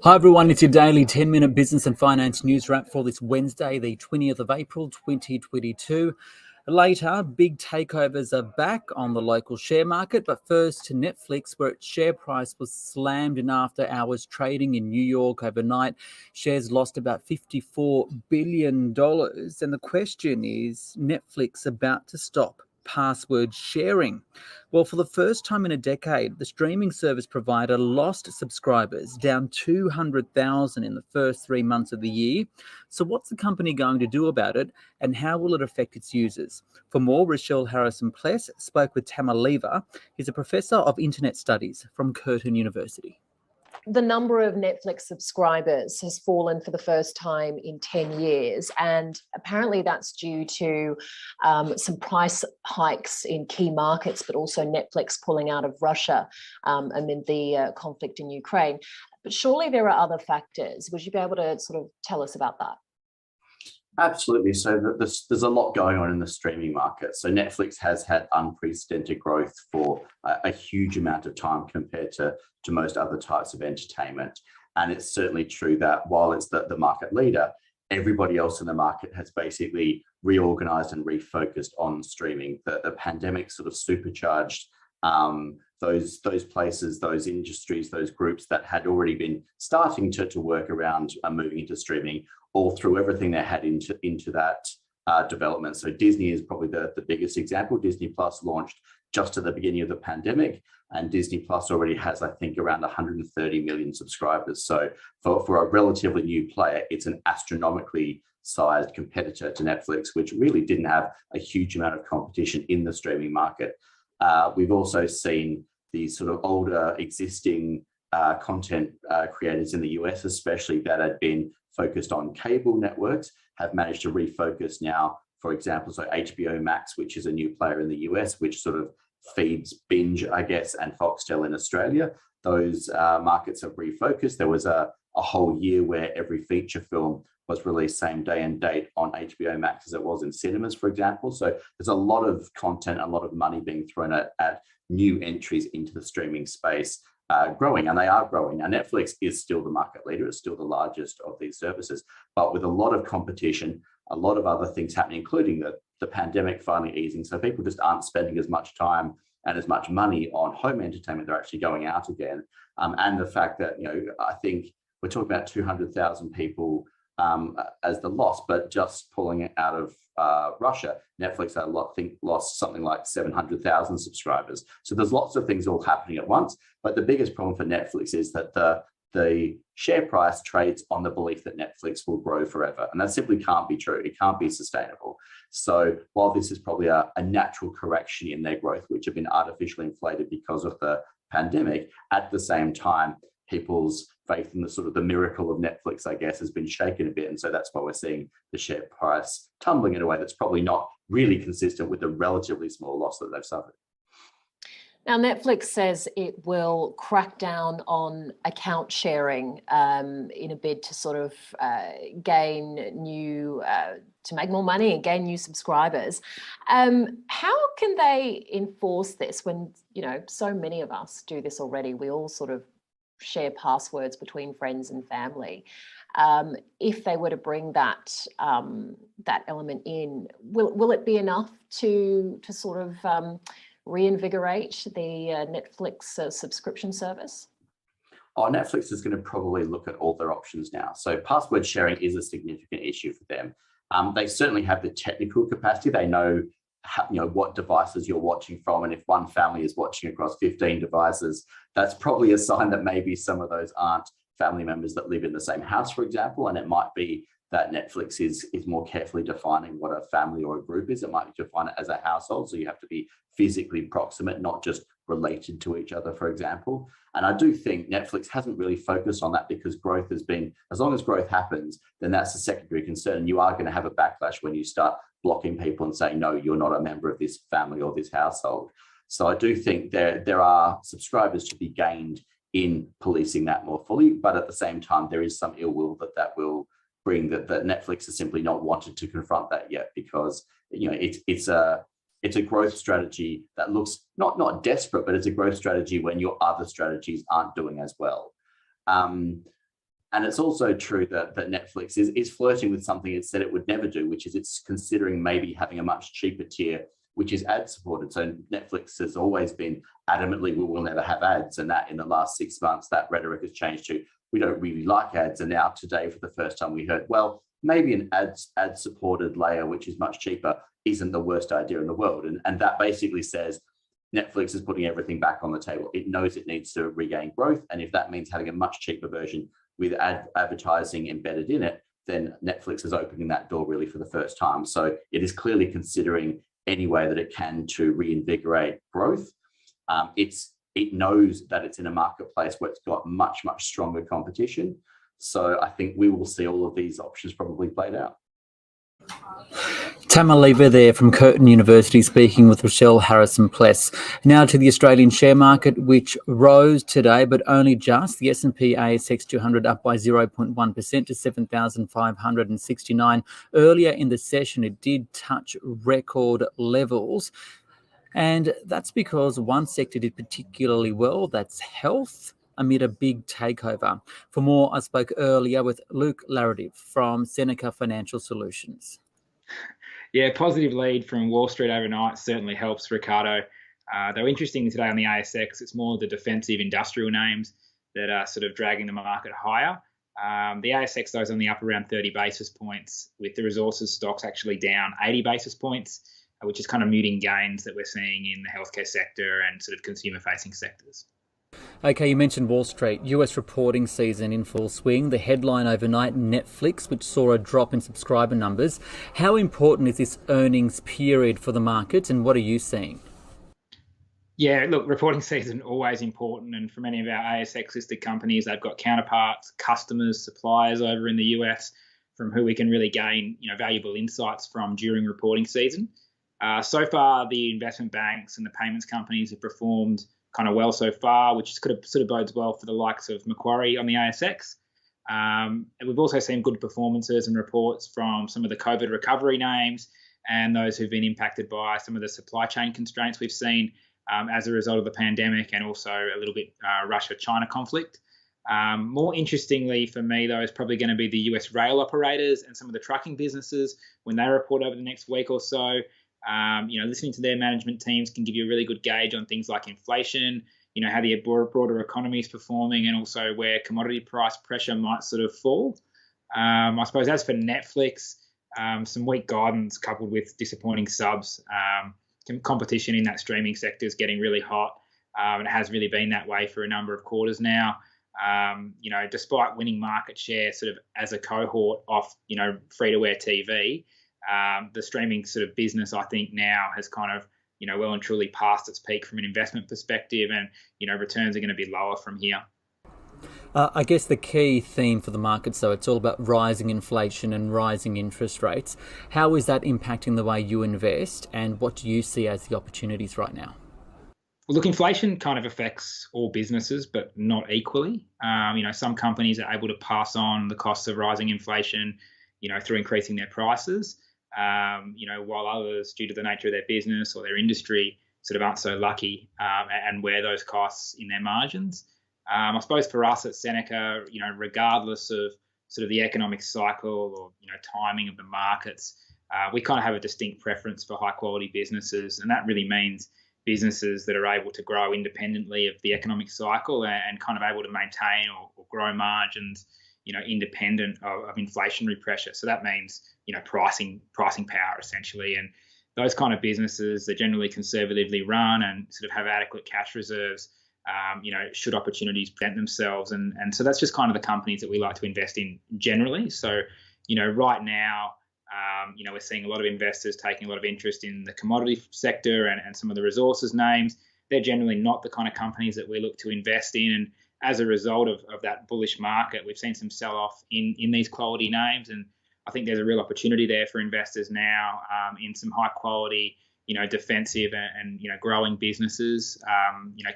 Hi everyone, it's your daily 10-minute business and finance news wrap for this Wednesday, the 20th of April, 2022. Later, big takeovers are back on the local share market, but first to Netflix, where its share price was slammed in after hours trading in New York overnight. Shares lost about $54 billion. And the question is, Netflix about to stop password sharing? Well, for the first time in a decade, the streaming service provider lost subscribers, down 200,000 in the first 3 months of the year. So what's the company going to do about it, and how will it affect its users? For more, Richelle Harrison Plesse spoke with Tama. He's a professor of internet studies from Curtin University. The number of Netflix subscribers has fallen for the first time in 10 years. And apparently that's due to some price hikes in key markets, but also Netflix pulling out of Russia amid the conflict in Ukraine. But surely there are other factors. Would you be able to sort of tell us about that? Absolutely. So there's a lot going on in the streaming market. So Netflix has had unprecedented growth for a huge amount of time compared to most other types of entertainment. And it's certainly true that while it's the market leader, everybody else in the market has basically reorganized and refocused on streaming. The pandemic sort of supercharged those places, those industries, those groups that had already been starting to work around moving into streaming, all through everything they had into that development. So Disney is probably the biggest example. Disney Plus launched just at the beginning of the pandemic, and Disney Plus already has, I think, around 130 million subscribers. So for a relatively new player, it's an astronomically sized competitor to Netflix, which really didn't have a huge amount of competition in the streaming market. We've also seen these sort of older existing content creators in the US, especially that had been focused on cable networks, have managed to refocus now. For example, so HBO Max, which is a new player in the US, which sort of feeds Binge, I guess, and Foxtel in Australia. Those markets have refocused. There was a whole year where every feature film was released same day and date on HBO Max as it was in cinemas, for example. So there's a lot of content, a lot of money being thrown at new entries into the streaming space, growing, and they are growing. Now, Netflix is still the market leader, it's still the largest of these services, but with a lot of competition, a lot of other things happening, including the pandemic finally easing. So people just aren't spending as much time and as much money on home entertainment. They're actually going out again. And the fact that, I think we're talking about 200,000 people as the loss, but just pulling it out of Russia, Netflix lost something like 700,000 subscribers. So there's lots of things all happening at once. But the biggest problem for Netflix is that the share price trades on the belief that Netflix will grow forever. And that simply can't be true. It can't be sustainable. So while this is probably a natural correction in their growth, which have been artificially inflated because of the pandemic, at the same time, people's faith in the sort of the miracle of Netflix, I guess, has been shaken a bit. And so that's why we're seeing the share price tumbling in a way that's probably not really consistent with the relatively small loss that they've suffered. Now, Netflix says it will crack down on account sharing in a bid to sort of to make more money and gain new subscribers. How can they enforce this when, so many of us do this already? We all sort of share passwords between friends and family. If they were to bring that element in, will it be enough to sort of reinvigorate the Netflix subscription service? Netflix is going to probably look at all their options now. So password sharing is a significant issue for them. They certainly have the technical capacity. They know what devices you're watching from, and if one family is watching across 15 devices, that's probably a sign that maybe some of those aren't family members that live in the same house, for example. And it might be that Netflix is more carefully defining what a family or a group is. It might define it as a household, so you have to be physically proximate, not just related to each other, for example. And I do think Netflix hasn't really focused on that because growth has been, as long as growth happens, then that's a secondary concern. And you are going to have a backlash when you start blocking people and saying, no, you're not a member of this family or this household. So I do think there are subscribers to be gained in policing that more fully. But at the same time, there is some ill will that will bring that Netflix has simply not wanted to confront that yet, because it's a growth strategy that looks not desperate, but it's a growth strategy when your other strategies aren't doing as well. And it's also true that Netflix is flirting with something it said it would never do, which is it's considering maybe having a much cheaper tier, which is ad supported. So Netflix has always been adamantly, we will never have ads. And that in the last 6 months, that rhetoric has changed to, we don't really like ads. And now today, for the first time, we heard, well, maybe an ad supported layer, which is much cheaper, isn't the worst idea in the world. And that basically says Netflix is putting everything back on the table. It knows it needs to regain growth. And if that means having a much cheaper version with advertising embedded in it, then Netflix is opening that door really for the first time. So it is clearly considering any way that it can to reinvigorate growth. It knows that it's in a marketplace where it's got much, much stronger competition. So I think we will see all of these options probably played out. Tama there from Curtin University speaking with Richelle Harrison Plesse. Now to the Australian share market, which rose today, but only just. The S&P ASX 200 up by 0.1% to 7,569. Earlier in the session, it did touch record levels. And that's because one sector did particularly well, that's health, amid a big takeover. For more, I spoke earlier with Luke Laretive from Seneca Financial Services. Yeah, positive lead from Wall Street overnight certainly helps Ricardo. Though interesting today on the ASX, it's more the defensive industrial names that are sort of dragging the market higher. The ASX, though, is on the up around 30 basis points, with the resources stocks actually down 80 basis points, which is kind of muting gains that we're seeing in the healthcare sector and sort of consumer-facing sectors. Okay, you mentioned Wall Street. US reporting season in full swing. The headline overnight, Netflix, which saw a drop in subscriber numbers. How important is this earnings period for the market, and what are you seeing? Yeah, look, reporting season always important, and for many of our ASX-listed companies, they've got counterparts, customers, suppliers over in the US from who we can really gain valuable insights from during reporting season. So far, the investment banks and the payments companies have performed kind of well so far, which sort of bodes well for the likes of Macquarie on the ASX. And we've also seen good performances and reports from some of the COVID recovery names and those who've been impacted by some of the supply chain constraints we've seen as a result of the pandemic, and also a little bit Russia-China conflict. More interestingly for me, though, is probably going to be the US rail operators and some of the trucking businesses when they report over the next week or so. Listening to their management teams can give you a really good gauge on things like inflation, how the broader economy is performing, and also where commodity price pressure might sort of fall. I suppose as for Netflix, some weak guidance coupled with disappointing subs, competition in that streaming sector is getting really hot. It has really been that way for a number of quarters now. Despite winning market share sort of as a cohort off, free-to-air TV, the streaming sort of business, I think now has kind of, well and truly past its peak from an investment perspective, and, returns are going to be lower from here. I guess the key theme for the market, so it's all about rising inflation and rising interest rates. How is that impacting the way you invest, and what do you see as the opportunities right now? Well, look, inflation kind of affects all businesses, but not equally. Some companies are able to pass on the costs of rising inflation, through increasing their prices. While others, due to the nature of their business or their industry, sort of aren't so lucky and wear those costs in their margins. I suppose for us at Seneca, regardless of sort of the economic cycle or, timing of the markets, we kind of have a distinct preference for high quality businesses. And that really means businesses that are able to grow independently of the economic cycle and kind of able to maintain or grow margins, independent of inflationary pressure. So that means, pricing power essentially. And those kind of businesses are generally conservatively run and sort of have adequate cash reserves, should opportunities present themselves. And so that's just kind of the companies that we like to invest in generally. So, right now, we're seeing a lot of investors taking a lot of interest in the commodity sector and some of the resources names. they're generally not the kind of companies that we look to invest in. And as a result of that bullish market, we've seen some sell-off in these quality names. And I think there's a real opportunity there for investors now in some high quality, defensive and growing businesses.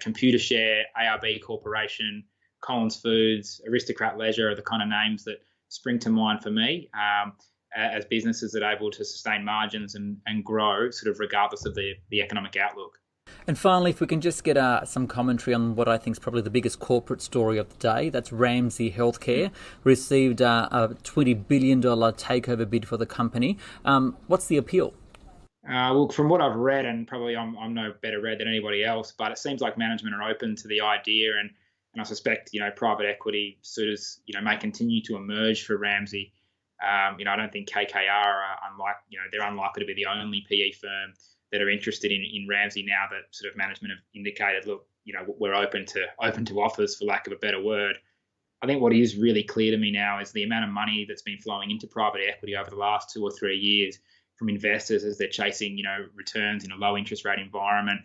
Computershare, ARB Corporation, Collins Foods, Aristocrat Leisure are the kind of names that spring to mind for me as businesses that are able to sustain margins and grow sort of regardless of the economic outlook. And finally, if we can just get some commentary on what I think is probably the biggest corporate story of the day, that's Ramsay Health Care, received a $20 billion takeover bid for the company. What's the appeal? Well, from what I've read, and probably I'm no better read than anybody else, but it seems like management are open to the idea, and I suspect private equity suitors may continue to emerge for Ramsay. I don't think KKR are they're unlikely to be the only PE firm that are interested in Ramsay now that sort of management have indicated, look, we're open to offers, for lack of a better word. I think what is really clear to me now is the amount of money that's been flowing into private equity over the last 2 or 3 years from investors as they're chasing, returns in a low interest rate environment,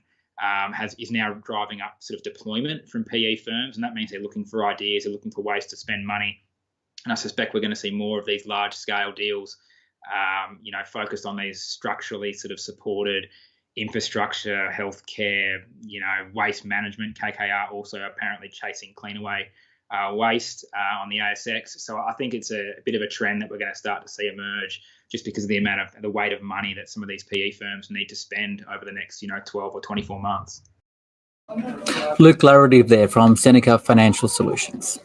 is now driving up sort of deployment from PE firms, and that means they're looking for ideas, they're looking for ways to spend money, and I suspect we're going to see more of these large scale deals, focused on these structurally sort of supported infrastructure, healthcare, waste management. KKR also apparently chasing cleanaway waste on the ASX. So I think it's a bit of a trend that we're going to start to see emerge, just because of the weight of money that some of these PE firms need to spend over the next 12 or 24 months. Luke Laretive there from Seneca Financial Services.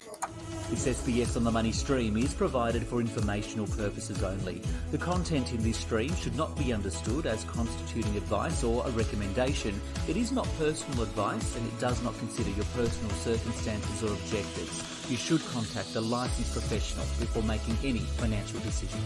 This SBS on the Money stream is provided for informational purposes only. The content in this stream should not be understood as constituting advice or a recommendation. It is not personal advice and it does not consider your personal circumstances or objectives. You should contact a licensed professional before making any financial decisions.